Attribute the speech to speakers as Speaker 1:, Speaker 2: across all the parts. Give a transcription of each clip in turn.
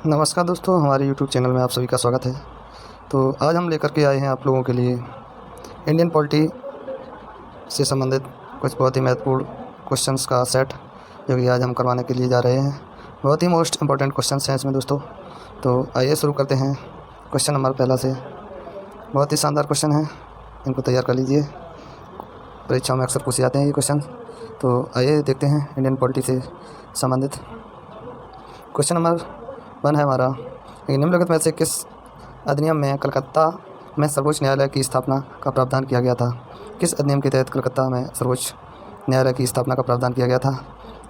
Speaker 1: नमस्कार दोस्तों, हमारे YouTube चैनल में आप सभी का स्वागत है। तो आज हम लेकर के आए हैं आप लोगों के लिए इंडियन पॉलिटी से संबंधित कुछ बहुत ही महत्वपूर्ण क्वेश्चंस का सेट, जो कि आज हम करवाने के लिए जा रहे हैं। बहुत ही मोस्ट इम्पॉर्टेंट क्वेश्चंस हैं इसमें दोस्तों। तो आइए शुरू करते हैं। क्वेश्चन नंबर पहला से बहुत ही शानदार क्वेश्चन है, इनको तैयार कर लीजिए। परीक्षाओं में अक्सर पूछे जाते हैं ये क्वेश्चन। तो आइए देखते हैं इंडियन पॉलिटी से संबंधित। क्वेश्चन नंबर 1 है हमारा, निम्नलिखित में से किस अधिनियम में कलकत्ता में सर्वोच्च न्यायालय की स्थापना का प्रावधान किया गया था? किस अधिनियम के तहत कलकत्ता में सर्वोच्च न्यायालय की स्थापना का प्रावधान किया गया था?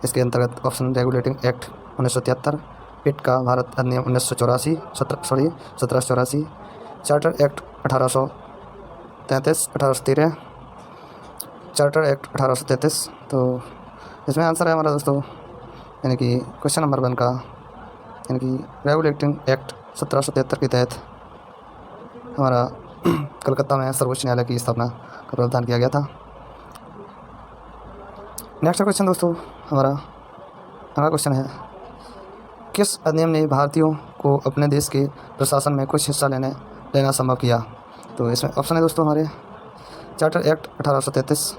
Speaker 1: इसके अंतर्गत ऑप्शन रेगुलेटिंग एक्ट 1973, पिट का भारत अधिनियम 1784, चार्टर एक्ट 1813, चार्टर एक्ट 1833। तो इसमें आंसर है हमारा दोस्तों, यानी कि क्वेश्चन नंबर 1 का, यानी कि रेगुलेटिंग एक्ट 1773 के तहत हमारा कलकत्ता में सर्वोच्च न्यायालय की स्थापना का प्रावधान किया गया था। नेक्स्ट क्वेश्चन दोस्तों हमारा अगला क्वेश्चन है, किस अधिनियम ने भारतीयों को अपने देश के प्रशासन में कुछ हिस्सा लेना संभव किया? तो इसमें ऑप्शन है दोस्तों हमारे, charter act 1833,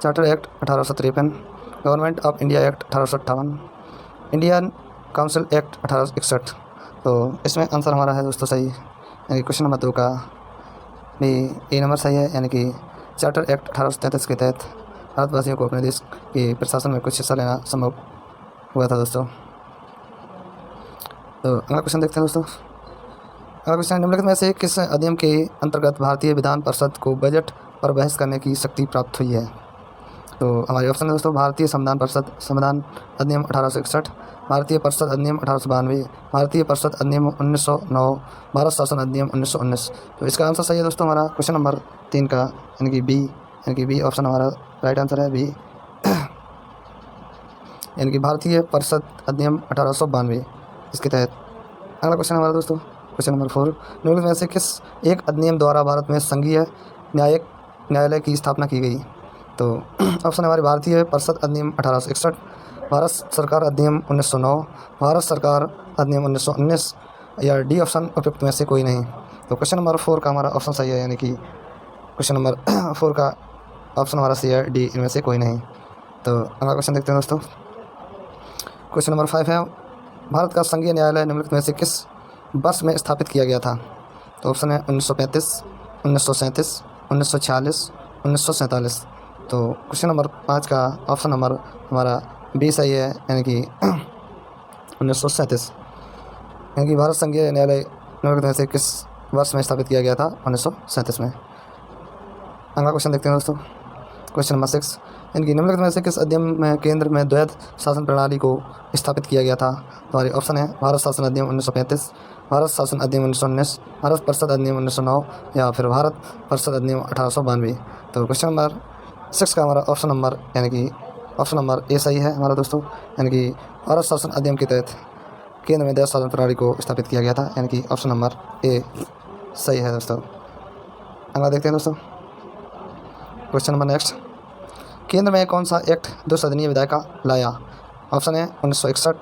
Speaker 1: charter act 1853, government of India act 1858, Indian council act 1861। तो इसमें आंसर हमारा है दोस्तों सही, यानी क्वेश्चन नंबर 2 का भी ए नंबर सही है, यानी कि चार्टर एक्ट 1833 के तहत भारतवासियों को अपने देश के प्रशासन में कुछ हिस्सा लेना संभव हुआ था दोस्तों। तो अगला क्वेश्चन देखते हैं दोस्तों। अगला क्वेश्चन, निम्नलिखित में से किस अधिनियम के अंतर्गत भारतीय विधान परिषद को बजट पर बहस करने की शक्ति प्राप्त हुई है? तो हमारे ऑप्शन है दोस्तों, भारतीय संविधान अधिनियम 1861, भारतीय परिषद अधिनियम 1892, भारतीय परिषद अधिनियम 1909, भारत शासन अधिनियम 1919। तो इसका आंसर सही है दोस्तों हमारा क्वेश्चन नंबर 3 का, यानी कि बी, यानी कि बी ऑप्शन हमारा राइट आंसर है, बी यानी कि भारतीय परिषद अधिनियम 1892 इसके तहत। अगला क्वेश्चन हमारा दोस्तों क्वेश्चन नंबर 4, निम्नलिखित में से किस एक अधिनियम द्वारा भारत में संघीय न्यायालय की स्थापना की गई? तो ऑप्शन हमारे, भारतीय परिषद अधिनियम 1861, भारत सरकार अधिनियम 1909, भारत सरकार अधिनियम 1919, या डी ऑप्शन उपयुक्त में से कोई नहीं। तो क्वेश्चन नंबर 4 का हमारा ऑप्शन सही है, यानी कि क्वेश्चन नंबर 4 का ऑप्शन हमारा सही है, डी इनमें से कोई नहीं। तो अगला क्वेश्चन देखते हैं दोस्तों। क्वेश्चन नंबर 5 है, भारत का संघीय न्यायालय निम्नलिखित में से किस वर्ष में स्थापित किया गया था? तो ऑप्शन है 1935, 1937, 1946, 1947। तो क्वेश्चन नंबर 5 का ऑप्शन नंबर हमारा बी सही है, यानी कि 1937, यानी कि भारत संघीय न्यायालय निम्नलिखित में से किस वर्ष में स्थापित किया गया था? 1937 में। अगला क्वेश्चन देखते हैं दोस्तों। क्वेश्चन नंबर 6, इनकी निम्नलिखित में से किस अधिनियम में केंद्र में द्वैध शासन प्रणाली को स्थापित किया गया था? तो हमारे ऑप्शन है, भारत शासन अधिनियम 1935, भारत शासन अधिनियम 1919, भारत परिषद अधिनियम 1909, या फिर भारत परिषद अधिनियम 1892। तो क्वेश्चन नंबर 6 का हमारा ऑप्शन नंबर, यानी कि ऑप्शन नंबर ए सही है हमारा दोस्तों, यानी कि भारत शासन अधिनियम के तहत केंद्र में द्वैध शासन प्रणाली को स्थापित किया गया था, यानी कि ऑप्शन नंबर ए सही है दोस्तों। अगला देखते हैं दोस्तों। क्वेश्चन नंबर नेक्स्ट, केंद्र में कौन सा एक्ट 2 सदनीय विधायिका लाया? ऑप्शन है 1961,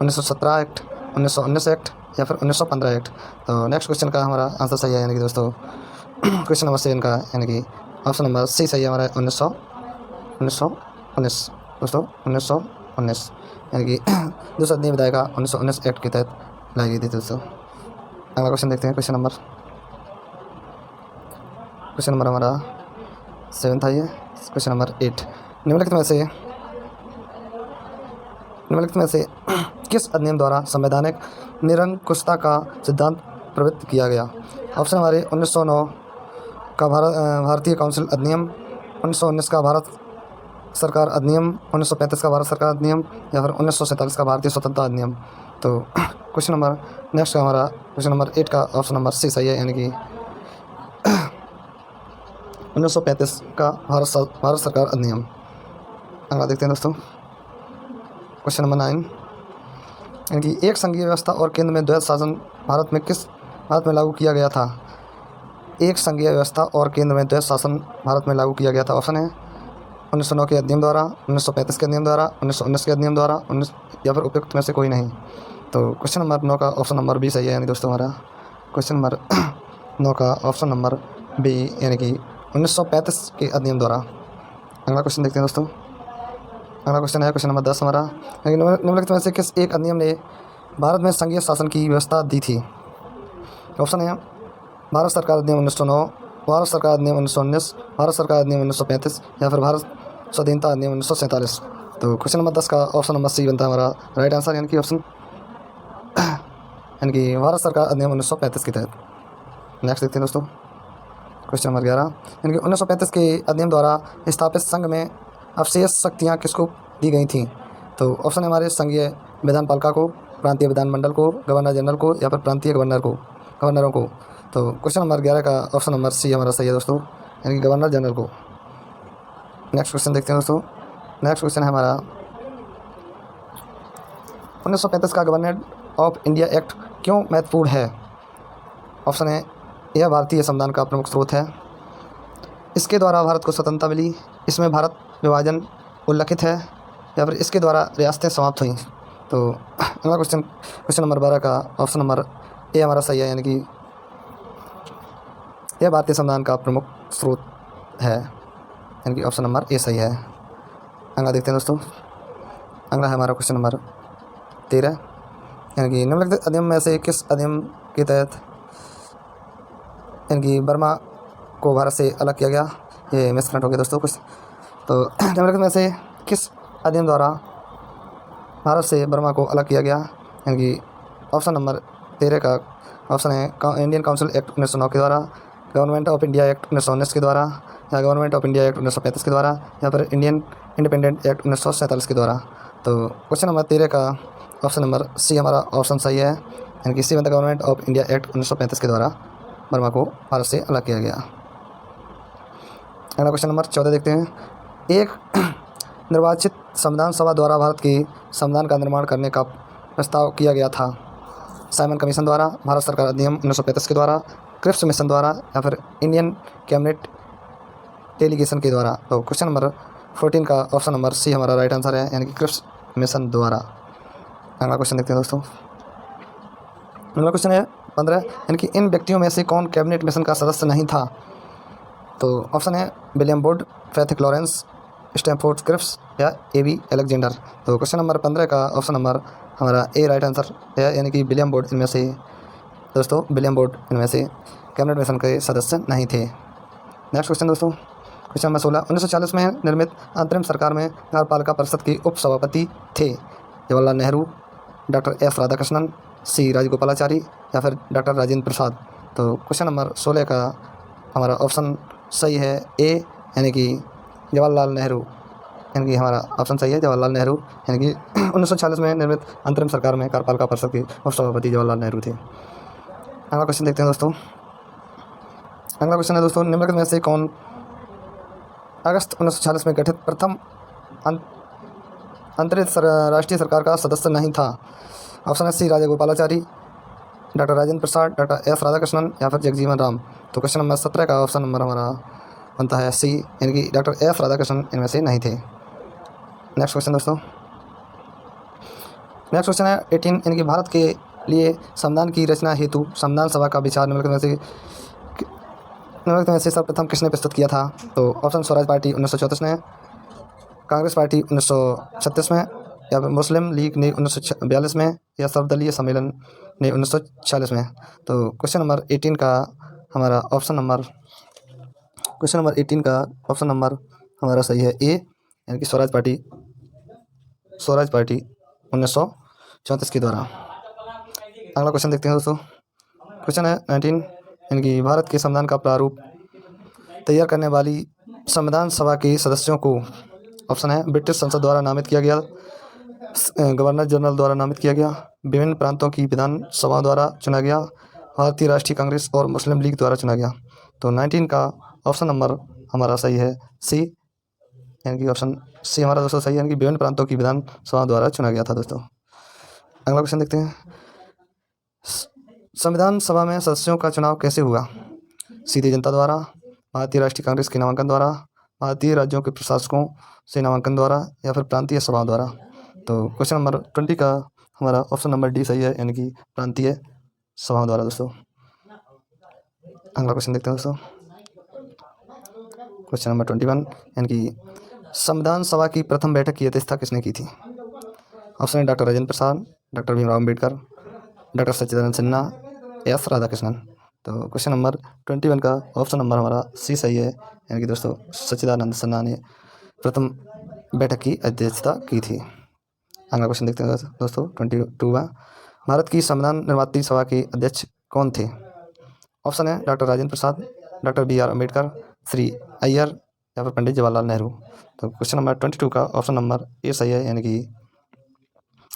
Speaker 1: 1917 एक्ट, 1919 एक्ट, या फिर 1915 एक्ट। तो नेक्स्ट क्वेश्चन का हमारा आंसर सही है, यानी कि दोस्तों क्वेश्चन नंबर 7 का, यानी कि ऑप्शन नंबर सी सही है हमारा, 1919 दोस्तों, 1919, यानी कि 2 सदनीय विधायिका 1919 एक्ट के तहत लाई गई थी दोस्तों। अगला क्वेश्चन देखते हैं। क्वेश्चन नंबर हमारा 7 था ये। क्वेश्चन नंबर 8, निम्नलिखित में से किस अधिनियम द्वारा संवैधानिक निरंकुशता का सिद्धांत प्रवृत्त किया गया? ऑप्शन हमारे 1909 का भारतीय काउंसिल अधिनियम, 1919 का भारत सरकार अधिनियम, 1935 का भारत सरकार अधिनियम, या फिर 1947 का भारतीय स्वतंत्रता अधिनियम। तो क्वेश्चन नंबर नेक्स्ट का हमारा क्वेश्चन नंबर 8 का ऑप्शन नंबर सी सही है, यानी कि 1935 का भारत सरकार अधिनियम। अगला देखते हैं दोस्तों। क्वेश्चन नंबर 9, यानी कि एक संघीय व्यवस्था और केंद्र में द्वैध शासन भारत में लागू किया गया था? एक संघीय व्यवस्था और केंद्र में द्वैध शासन भारत में लागू किया गया था। ऑप्शन है 1909 के अधिनियम द्वारा, 1935 के अधिनियम द्वारा, 1919 के अधिनियम द्वारा, 19 या फिर उपयुक्त में से कोई नहीं। तो क्वेश्चन नंबर 9 का ऑप्शन नंबर बी सही है, यानी दोस्तों हमारा क्वेश्चन नंबर 9 का ऑप्शन नंबर बी, यानी कि 1935 के अधिनियम द्वारा। अगला क्वेश्चन देखते हैं दोस्तों। अगला क्वेश्चन है क्वेश्चन नंबर 10 हमारा, निम्नलिखित में से किस एक अधिनियम ने भारत में संघीय शासन की व्यवस्था दी थी? ऑप्शन है भारत सरकार अधिनियम 1909, भारत सरकार अधिनियम 1919, भारत सरकार अधिनियम 1935 या फिर भारत स्वाधीनता अधिनियम 1947। तो क्वेश्चन नंबर 10 का ऑप्शन नंबर सी बनता है हमारा राइट आंसर, यानी कि ऑप्शन यानी कि भारत सरकार अधिनियम 1935 के तहत। नेक्स्ट देखते हैं दोस्तों क्वेश्चन नंबर 11, यानी कि 1935 के अधिनियम द्वारा स्थापित संघ में अवशेष शक्तियाँ किसको दी गई थी? तो ऑप्शन है हमारे संघीय विधान पालिका को, प्रांतीय विधानमंडल को, गवर्नर जनरल को या फिर प्रांतीय गवर्नरों को। तो क्वेश्चन नंबर 11 का ऑप्शन नंबर सी हमारा सही है दोस्तों, यानी कि गवर्नर जनरल को। नेक्स्ट क्वेश्चन देखते हैं दोस्तों। नेक्स्ट क्वेश्चन है हमारा 1935 का गवर्नमेंट ऑफ इंडिया एक्ट क्यों महत्वपूर्ण है? ऑप्शन है यह भारतीय संविधान का प्रमुख स्रोत है, इसके द्वारा भारत को स्वतंत्रता मिली, इसमें भारत विभाजन उल्लिखित है या फिर इसके द्वारा रियासतें समाप्त हुई। तो अगला क्वेश्चन नंबर 12 का ऑप्शन नंबर ए हमारा सही है, यानी कि यह भारतीय संविधान का प्रमुख स्रोत है, यानी कि ऑप्शन नंबर ए सही है। अगला देखते हैं दोस्तों। अगला है हमारा क्वेश्चन नंबर 13, यानी कि निम्नलिखित अधिनियम में से किस अधिनियम के तहत यानी कि बर्मा को भारत से अलग किया गया? ये मिसप्रिंट हो गया दोस्तों कुछ। तो निम्नलिखित में से किस अधिनियम द्वारा भारत से बर्मा को अलग किया गया? यानी कि ऑप्शन नंबर 13 का ऑप्शन है इंडियन काउंसिल एक्ट 1909 के द्वारा, गवर्नमेंट ऑफ इंडिया एक्ट 1919 के द्वारा, या गवर्नमेंट ऑफ इंडिया एक्ट 1935 के द्वारा, या फिर इंडियन इंडिपेंडेंट एक्ट 1947 के द्वारा। तो क्वेश्चन नंबर 13 का ऑप्शन नंबर सी हमारा ऑप्शन सही है, यानी कि सी बनता गवर्नमेंट ऑफ इंडिया एक्ट 1935 के द्वारा बर्मा को भारत से अलग किया गया। अगला क्वेश्चन नंबर 14 देखते हैं। एक निर्वाचित संविधान सभा द्वारा भारत के संविधान का निर्माण करने का प्रस्ताव किया गया था? साइमन कमीशन द्वारा, भारत सरकार अधिनियम 1935 के द्वारा, क्रिप्स मिशन द्वारा या फिर इंडियन कैबिनेट डेलीगेशन के द्वारा। तो क्वेश्चन नंबर 14 का ऑप्शन नंबर सी हमारा राइट आंसर है, यानी कि क्रिप्स मिशन द्वारा। अगला क्वेश्चन देखते हैं दोस्तों। अगला क्वेश्चन है 15, यानी कि इन व्यक्तियों में से कौन कैबिनेट मिशन का सदस्य नहीं था? तो ऑप्शन है William Wood, Pethick Lawrence, Stafford Cripps या ए.बी. अलेक्जेंडर। तो क्वेश्चन नंबर 15 का ऑप्शन नंबर हमारा ए राइट आंसर है, यानी कि विलियम वुड इनमें से दोस्तों विलियम वुड इनमें से कैबिनेट मिशन के सदस्य नहीं थे। नेक्स्ट क्वेश्चन दोस्तों, क्वेश्चन नंबर 16, 1940 में निर्मित अंतरिम सरकार में नगरपालिका परिषद के उप सभापति थे? जवाहरलाल नेहरू, डॉक्टर एस राधाकृष्णन, सी राजगोपालाचारी या फिर डॉक्टर राजेंद्र प्रसाद। तो क्वेश्चन नंबर 16 का हमारा ऑप्शन सही है ए, यानी कि जवाहरलाल नेहरू, यानी कि हमारा ऑप्शन सही है जवाहरलाल नेहरू, यानी कि 1940 में निर्मित अंतरिम सरकार में कार्यपालिका परिषद के उप सभापति जवाहरलाल नेहरू थे। अगला क्वेश्चन देखते हैं दोस्तों। अगला क्वेश्चन है दोस्तों, निम्नलिखित में से कौन अगस्त 1940 में गठित प्रथम राष्ट्रीय सरकार का सदस्य नहीं था? ऑप्शन है सी Rajagopalachari, doctor Rajendra Prasad, doctor S Radhakrishnan या फिर जगजीवन राम। तो क्वेश्चन नंबर 17 का ऑप्शन नंबर हमारा बनता है सी, यानी कि डॉक्टर एस राधाकृष्णन इनमें से नहीं थे। नेक्स्ट क्वेश्चन दोस्तों। नेक्स्ट क्वेश्चन है 18, यानी कि भारत के लिए संविधान की रचना हेतु संविधान सभा का विचार निम्नलिखित में से सर्वप्रथम किसने प्रस्तुत किया था? तो ऑप्शन स्वराज पार्टी 1934 ने, कांग्रेस पार्टी 1936 में, या फिर मुस्लिम लीग ने 1942 में, या सर्वदलीय सम्मेलन ने 1946 में। तो क्वेश्चन नंबर 18 का हमारा ऑप्शन नंबर हमारा सही है ए, यानी कि स्वराज पार्टी 1934 के द्वारा। अगला क्वेश्चन देखते हैं दोस्तों। क्वेश्चन है 19, यानी कि भारत के संविधान का प्रारूप तैयार करने वाली संविधान सभा के सदस्यों को ऑप्शन है ब्रिटिश संसद द्वारा नामित किया गया, गवर्नर जनरल द्वारा नामित किया गया, विभिन्न प्रांतों की विधान सभा द्वारा चुना गया, भारतीय राष्ट्रीय कांग्रेस और मुस्लिम लीग द्वारा चुना गया। तो 19 का ऑप्शन नंबर हमारा सही है सी, यानी कि ऑप्शन सी हमारा दोस्तों सही है, यानी कि विभिन्न प्रांतों की विधान सभा द्वारा चुना गया था दोस्तों। अगला क्वेश्चन देखते हैं। संविधान सभा में सदस्यों का चुनाव कैसे हुआ? सीधी जनता द्वारा, भारतीय राष्ट्रीय कांग्रेस के नामांकन द्वारा, भारतीय राज्यों के प्रशासकों से नामांकन द्वारा, या फिर प्रांतीय सभा द्वारा। तो क्वेश्चन नंबर 20 का हमारा ऑप्शन नंबर डी सही है, यानी कि प्रांतीय सभाओं द्वारा दोस्तों। अगला क्वेश्चन देखते हैं दोस्तों, क्वेश्चन नंबर 21, यानी कि संविधान सभा की प्रथम बैठक की अध्यक्षता किसने की थी? ऑप्शन है doctor Rajendra Prasad, doctor Bhimrao Ambedkar, doctor सच्चिदानंद सिन्हा, एस राधाकृष्णन। तो क्वेश्चन नंबर 21 का ऑप्शन नंबर हमारा सी सही है, यानी कि दोस्तों सच्चिदानंद सिन्हा ने प्रथम बैठक की अध्यक्षता की थी। अगला क्वेश्चन देखते हैं दोस्तों 22वां, भारत की संविधान निर्मात्री सभा के अध्यक्ष कौन थे? ऑप्शन है doctor Rajendra Prasad, doctor B R Ambedkar, Shri Iyer या फिर पंडित जवाहरलाल नेहरू। तो क्वेश्चन नंबर 22 का ऑप्शन नंबर ए सही है, यानी कि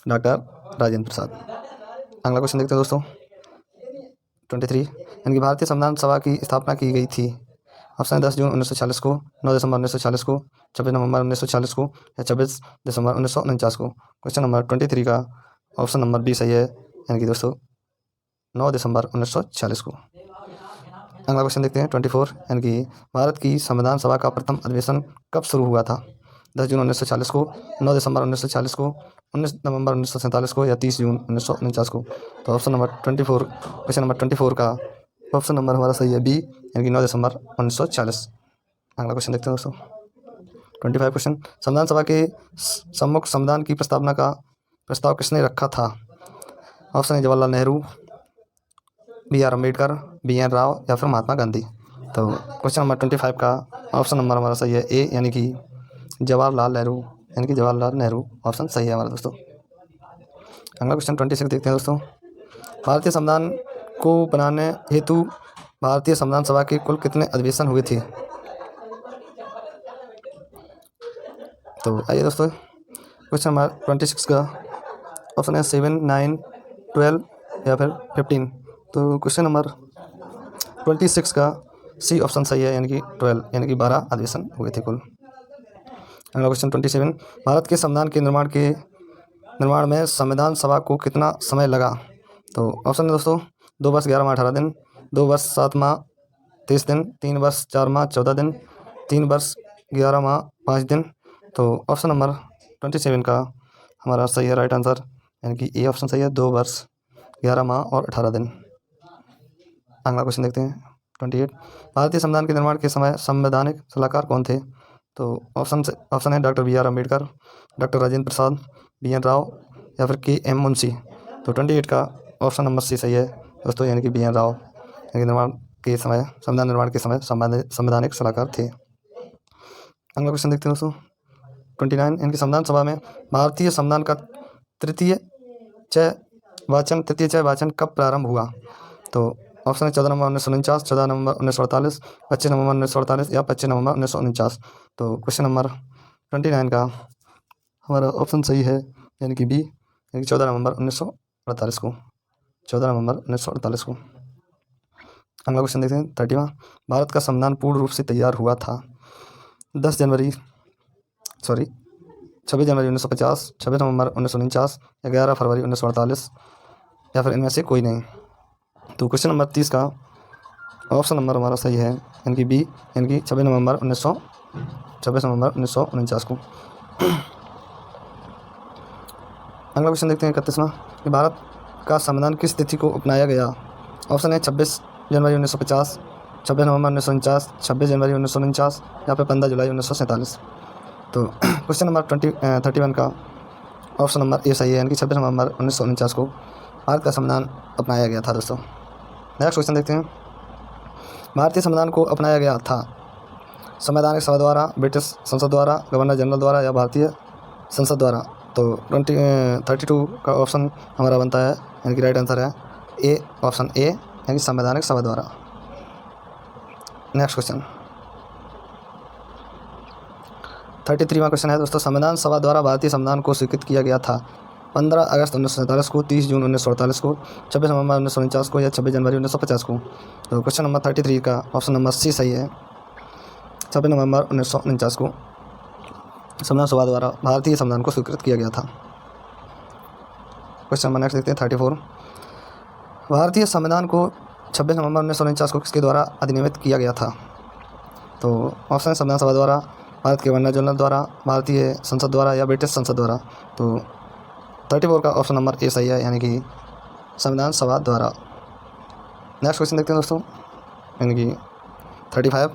Speaker 1: डॉक्टर राजेंद्र प्रसाद। अगला क्वेश्चन देखते हैं दोस्तों 23, यानी कि भारतीय संविधान सभा की स्थापना की गई थी। ऑप्शन है 10 जून 1946 को, 9 दिसंबर 1946 को, 26 नवंबर 1946 को या 26 दिसंबर 1949 को। क्वेश्चन नंबर 23 का ऑप्शन नंबर बी सही है, यानी कि दोस्तों 9 दिसंबर 1946 को। अगला क्वेश्चन देखते हैं 24, यानी कि भारत की संविधान सभा का प्रथम अधिवेशन कब शुरू हुआ था? 10 जून 1940 को, 9 दिसंबर 1940 को, 19 नवंबर 1947 को या 30 जून 1949 को। तो ऑप्शन नंबर 24, क्वेश्चन नंबर 24 का ऑप्शन नंबर हमारा सही है बी, यानी कि 9 दिसंबर 1940। अगला क्वेश्चन देखते हैं दोस्तों 25 क्वेश्चन, संविधान सभा के सम्मुख संविधान की प्रस्तावना का प्रस्ताव किसने रखा था? ऑप्शन है Jawaharlal Nehru, B R Ambedkar, B N Rau या फिर महात्मा गांधी। तो क्वेश्चन नंबर 25 का ऑप्शन नंबर हमारा सही है ए, यानी कि जवाहरलाल नेहरू, यानी कि जवाहरलाल नेहरू ऑप्शन सही है हमारा दोस्तों। अगला क्वेश्चन 26 देखते हैं दोस्तों, भारतीय संविधान को बनाने हेतु भारतीय संविधान सभा के कुल कितने अधिवेशन हुए थे? तो आइए दोस्तों क्वेश्चन नंबर 26 का ऑप्शन है 7, 9, 12 या फिर 15। तो क्वेश्चन नंबर 26 का सी ऑप्शन सही है, यानी कि 12, यानी कि 12 अधिवेशन हुए थे कुल। अगला क्वेश्चन 27, भारत के संविधान के निर्माण में संविधान सभा को कितना समय लगा? तो ऑप्शन है दोस्तों 2 वर्ष 11 माह 18 दिन, 2 वर्ष 7 माह 23 दिन, 3 वर्ष 4 माह 14 दिन, 3 वर्ष 11 माह 5 दिन। तो ऑप्शन नंबर 27 का हमारा सही है राइट आंसर, यानी कि ए ऑप्शन सही है, 2 वर्ष 11 माह और 18 दिन। अगला क्वेश्चन देखते हैं 28, भारतीय संविधान के निर्माण के समय संवैधानिक सलाहकार कौन थे? तो ऑप्शन है doctor B R Ambedkar, doctor Rajendra Prasad, B N Rau या फिर के एम मुंशी। तो 28 का ऑप्शन नंबर सी सही है दोस्तों, यानी कि बी एन राव, यानी कि संविधान निर्माण के समय संवैधानिक सलाहकार थे। अगला क्वेश्चन देखते हैं दोस्तों 29, इनकी संविधान सभा में भारतीय संविधान का तृतीय चय वाचन कब प्रारंभ हुआ? तो ऑप्शन है 14 नवंबर 1949, 14 नवंबर 1948, 25 नवंबर 1948 या 25 नवंबर 1949। तो क्वेश्चन नंबर 29 का हमारा ऑप्शन सही है, यानी कि बी, यानी कि 14 नवंबर 1948 को, 14 नवंबर 1948 को। अगला क्वेश्चन देखते हैं 30वां, भारत का संविधान पूर्ण रूप से तैयार हुआ था 26 जनवरी 1950, 26 नवंबर 1949 या 11 फरवरी 1948 या फिर इनमें से कोई नहीं। तो क्वेश्चन नंबर 30 का ऑप्शन नंबर हमारा सही है, यानी कि बी, यानी कि 26 नवंबर 1949 को। अगला क्वेश्चन देखते हैं 31वां, कि भारत का संविधान किस तिथि को अपनाया गया? ऑप्शन है 26 जनवरी 1950, 26 नवंबर 1949, 26 जनवरी 1949 या फिर 15 जुलाई 1947। तो क्वेश्चन नंबर 31 का ऑप्शन नंबर ए सही है, यानी कि 26 नवंबर 1949 को भारत का संविधान अपनाया गया था दोस्तों। नेक्स्ट क्वेश्चन देखते हैं, भारतीय संविधान को अपनाया गया था संवैधानिक सभा द्वारा, ब्रिटिश संसद द्वारा, गवर्नर जनरल द्वारा या भारतीय संसद द्वारा। तो 32 का ऑप्शन हमारा बनता है, यानी कि राइट आंसर है ए, ऑप्शन ए, यानी कि संवैधानिक सभा द्वारा। नेक्स्ट क्वेश्चन 33वां क्वेश्चन है दोस्तों, संविधान सभा द्वारा भारतीय संविधान को स्वीकृत किया गया था 15 अगस्त 1947 को, 30 जून 1948 को, 26 नवंबर 1949 को या 26 जनवरी 1950 को। तो क्वेश्चन नंबर 33 का ऑप्शन नंबर सी सही है, 26 नवंबर 1949 को संविधान सभा द्वारा भारतीय संविधान को स्वीकृत किया गया था। क्वेश्चन नंबर नेक्स्ट देखते हैं 34, भारतीय संविधान को 26 नवंबर 1949 को किसके द्वारा अधिनियमित किया गया था? तो ऑप्शन है संविधान सभा द्वारा, भारत के गवर्नर जनरल द्वारा, भारतीय संसद द्वारा या ब्रिटिश संसद द्वारा। तो 34 का ऑप्शन नंबर ए सही है, यानी कि संविधान सभा द्वारा। नेक्स्ट क्वेश्चन देखते हैं दोस्तों, यानी कि 35,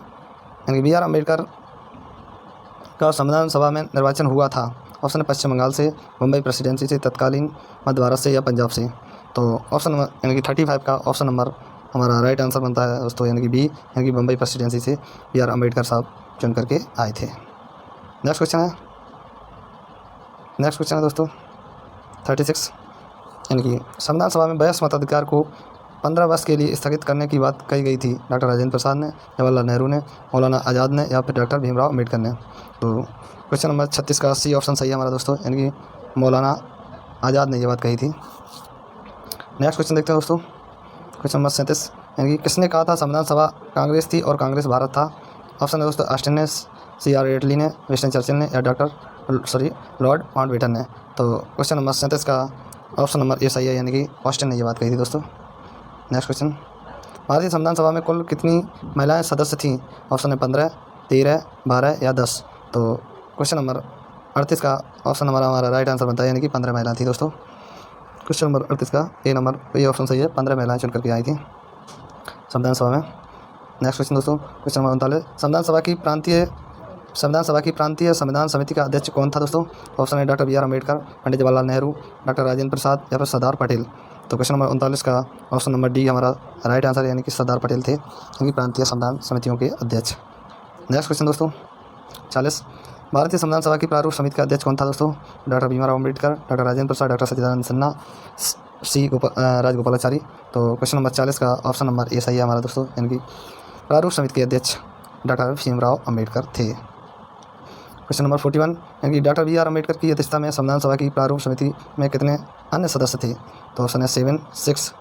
Speaker 1: यानी कि बी आर अम्बेडकर का संविधान सभा में निर्वाचन हुआ था। ऑप्शन है पश्चिम बंगाल से, मुंबई प्रेसिडेंसी से, तत्कालीन मध्य भारत से या पंजाब से। तो ऑप्शन नंबर यानी कि 35 का ऑप्शन नंबर हमारा राइट आंसर बनता है दोस्तों, यानी कि बी, यानी कि मुंबई प्रेसिडेंसी से बी आर अम्बेडकर साहब चुन करके आए थे। नेक्स्ट क्वेश्चन है दोस्तों 36, यानी कि संविधान सभा में वयस्क मताधिकार को 15 वर्ष के लिए स्थगित करने की बात कही गई थी। डॉक्टर राजेंद्र प्रसाद ने, जवाहरलाल नेहरू ने, मौलाना आज़ाद ने या फिर डॉक्टर भीमराव अम्बेडकर ने। तो क्वेश्चन नंबर 36 का सी ऑप्शन सही है हमारा दोस्तों, यानी कि मौलाना आज़ाद ने ये बात कही थी। नेक्स्ट क्वेश्चन देखते हैं दोस्तों, क्वेश्चन नंबर 37, यानी कि किसने कहा था संविधान सभा कांग्रेस थी और कांग्रेस भारत था। ऑप्शन है दोस्तों ऑस्टिन ने, CR एटली ने, विंस्टन चर्चिल ने या लॉर्ड माउंटबेटन ने। तो क्वेश्चन नंबर 37 का ऑप्शन नंबर ए सही है, यानी कि ऑस्टिन ने ये बात कही थी दोस्तों। नेक्स्ट क्वेश्चन, भारतीय संविधान सभा में कुल कितनी महिलाएं सदस्य थीं। ऑप्शन है 15, 13, 12 या 10। तो क्वेश्चन नंबर 38 का ऑप्शन नंबर हमारा राइट आंसर बनता है, यानी कि 15 महिलाएं थी दोस्तों। क्वेश्चन नंबर 38 का ये ऑप्शन सही है, 15 महिलाएं चुन करके आई थी संविधान सभा में। नेक्स्ट क्वेश्चन दोस्तों, क्वेश्चन नंबर 39, संविधान सभा की प्रांतीय संविधान समिति का अध्यक्ष कौन था दोस्तों। ऑप्शन है doctor BR Ambedkar, Pandit Jawaharlal Nehru, doctor Rajendra प्रसाद या फिर सरदार पटेल। तो क्वेश्चन नंबर 39 का ऑप्शन नंबर डी हमारा राइट आंसर, यानी कि सरदार पटेल थे, यानी प्रांतीय संविधान समितियों के अध्यक्ष। नेक्स्ट क्वेश्चन दोस्तों 40, भारतीय संविधान सभा की प्रारूप समिति का अध्यक्ष कौन था दोस्तों। Doctor Bhimrao Ambedkar, doctor Rajendra Prasad, doctor सच्चिदानंद सिन्हा, राजगोपालाचारी। तो क्वेश्चन नंबर 40 का ऑप्शन नंबर ए सही है हमारा दोस्तों, यानी कि प्रारूप समिति के अध्यक्ष डॉक्टर भीमराव अम्बेडकर थे। क्वेश्चन नंबर 41, यानी कि डॉक्टर BR अम्बेडकर की अध्यक्षता में संविधान सभा की प्रारूप समिति में कितने अन्य सदस्य थे। तो ऑप्शन है 7, 6,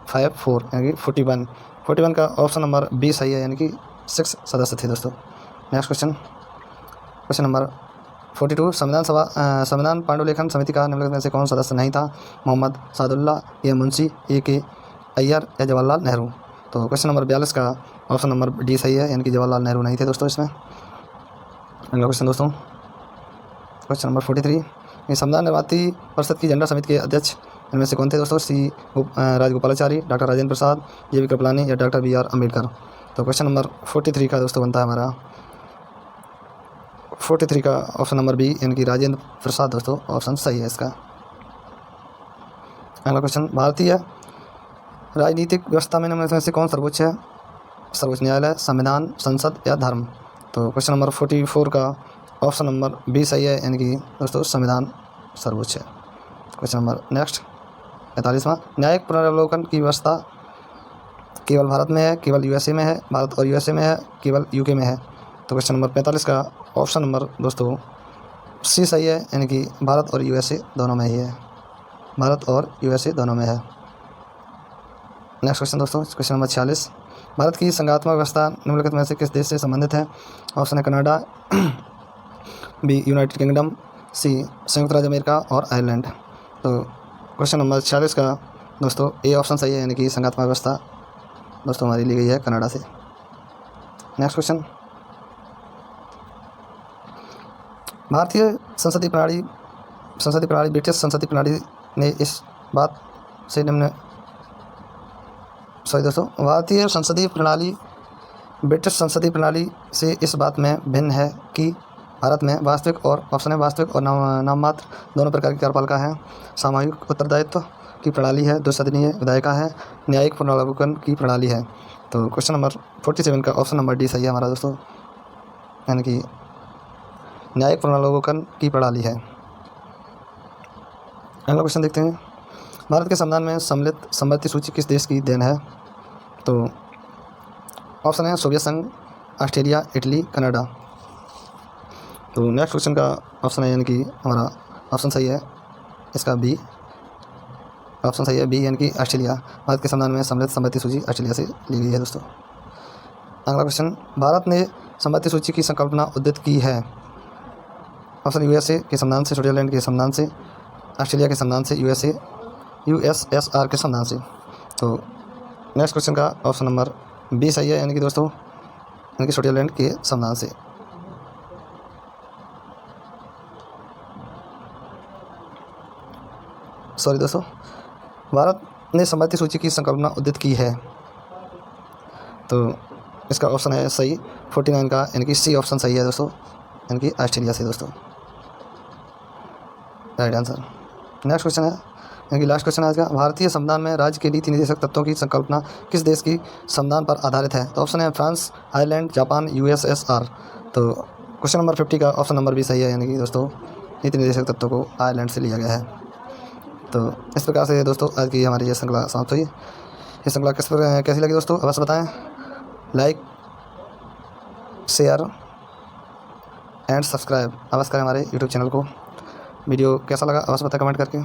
Speaker 1: 5, 4, यानी कि 41 का ऑप्शन नंबर बी सही है, यानी कि 6 सदस्य थे दोस्तों। नेक्स्ट क्वेश्चन नंबर 42, संविधान पांडुलेखन समिति का निम्नलिखित में से कौन सदस्य नहीं था। मोहम्मद सादुल्ला, ए मुंशी, A.K. अय्यर या जवाहरलाल नेहरू। तो क्वेश्चन नंबर 42 का ऑप्शन नंबर डी सही है, यानी कि जवाहरलाल नेहरू नहीं थे दोस्तों इसमें। अगला क्वेश्चन दोस्तों, क्वेश्चन नंबर 43, ये संविधान निर्माती परिषद की जेंडर समिति के अध्यक्ष इनमें से कौन थे दोस्तों। राजगोपालाचारी, डॉक्टर राजेंद्र प्रसाद, JB कृपलानी या डॉक्टर BR अम्बेडकर। तो क्वेश्चन नंबर 43 का दोस्तों बनता है हमारा 43 का ऑप्शन नंबर बी, यानी कि राजेंद्र प्रसाद दोस्तों ऑप्शन सही है इसका। अगला क्वेश्चन, भारतीय राजनीतिक व्यवस्था में निम्नलिखित में से कौन सर्वोच्च है। सर्वोच्च न्यायालय, संविधान, संसद या धर्म। तो क्वेश्चन नंबर 44 का ऑप्शन नंबर बी सही है, यानी कि दोस्तों संविधान सर्वोच्च है। क्वेश्चन नंबर नेक्स्ट 45वां, न्यायिक पुनरावलोकन की व्यवस्था केवल भारत में है, केवल USA में है, भारत और USA में है, केवल UK में है। तो क्वेश्चन नंबर 45 का ऑप्शन नंबर दोस्तों सी सही है, यानी कि भारत और USA दोनों में ही है, भारत और USA दोनों में है। नेक्स्ट क्वेश्चन दोस्तों, क्वेश्चन नंबर 46, भारत की संघात्मक व्यवस्था निम्नलिखित में से किस देश से संबंधित है। ऑप्शन है कनाडा, बी यूनाइटेड किंगडम, सी संयुक्त राज्य अमेरिका और आयरलैंड। तो क्वेश्चन नंबर 46 का दोस्तों ए ऑप्शन सही है, यानी कि संघात्मक व्यवस्था दोस्तों हमारी ली गई है कनाडा से। नेक्स्ट क्वेश्चन, भारतीय संसदीय प्रणाली ब्रिटिश संसदीय प्रणाली ने इस बात से भारतीय संसदीय प्रणाली ब्रिटिश संसदीय प्रणाली से इस बात में भिन्न है कि भारत में वास्तविक और नाममात्र दोनों प्रकार की कार्यपालिका है। सामूहिक उत्तरदायित्व की प्रणाली है, द्विसदनीय विधायिका है, न्यायिक पुनरावलोकन की प्रणाली है। तो क्वेश्चन नंबर 47 का ऑप्शन नंबर डी सही है हमारा दोस्तों, यानी कि न्यायिक पुनरावलोकन की प्रणाली है। अगला क्वेश्चन देखते हैं, भारत के संविधान में सम्मिलित संपत्ति सूची किस देश की देन है। तो ऑप्शन है सोवियत संघ, ऑस्ट्रेलिया, इटली, कनाडा। तो नेक्स्ट क्वेश्चन का ऑप्शन है, यानी कि हमारा ऑप्शन सही है इसका बी, ऑप्शन सही है बी, यानी कि ऑस्ट्रेलिया। भारत के संविधान में सम्मिलित संपत्ति सूची ऑस्ट्रेलिया से ली गई है दोस्तों। अगला क्वेश्चन, भारत ने संपत्ति सूची की संकल्पना उद्धृत की है। ऑप्शन USA के संविधान से, स्विट्जरलैंड के संविधान से, ऑस्ट्रेलिया के संविधान से, USSR के संविधान से। तो नेक्स्ट क्वेश्चन का ऑप्शन नंबर बी सही है, यानी कि दोस्तों यानी कि स्विट्जरलैंड के संविधान से। सॉरी दोस्तों, भारत ने समवर्ती सूची की संकल्पना उद्यत की है। तो इसका ऑप्शन है सही 49 का, यानी कि सी ऑप्शन सही है दोस्तों, यानी कि ऑस्ट्रेलिया से दोस्तों राइट आंसर। नेक्स्ट क्वेश्चन है, यानी कि लास्ट क्वेश्चन है आज का, भारतीय संविधान में राज्य के नीति निर्देशक तत्वों की संकल्पना किस देश की संविधान पर आधारित है? तो ऑप्शन है फ्रांस, आयरलैंड, जापान, यूएसएसआर। तो क्वेश्चन नंबर 50 का ऑप्शन नंबर भी सही है, यानी कि दोस्तों नीति निर्देशक तत्वों को आयरलैंड से लिया गया है। तो इस प्रकार से दोस्तों आज की हमारी ये श्रृंखला समाप्त हुई। ये श्रृंखला कैसी लगी दोस्तों अवश्य बताएं, लाइक शेयर एंड सब्सक्राइब अवश्य करें हमारे यूट्यूब चैनल को। वीडियो कैसा लगा अवश्य बताएं कमेंट करके।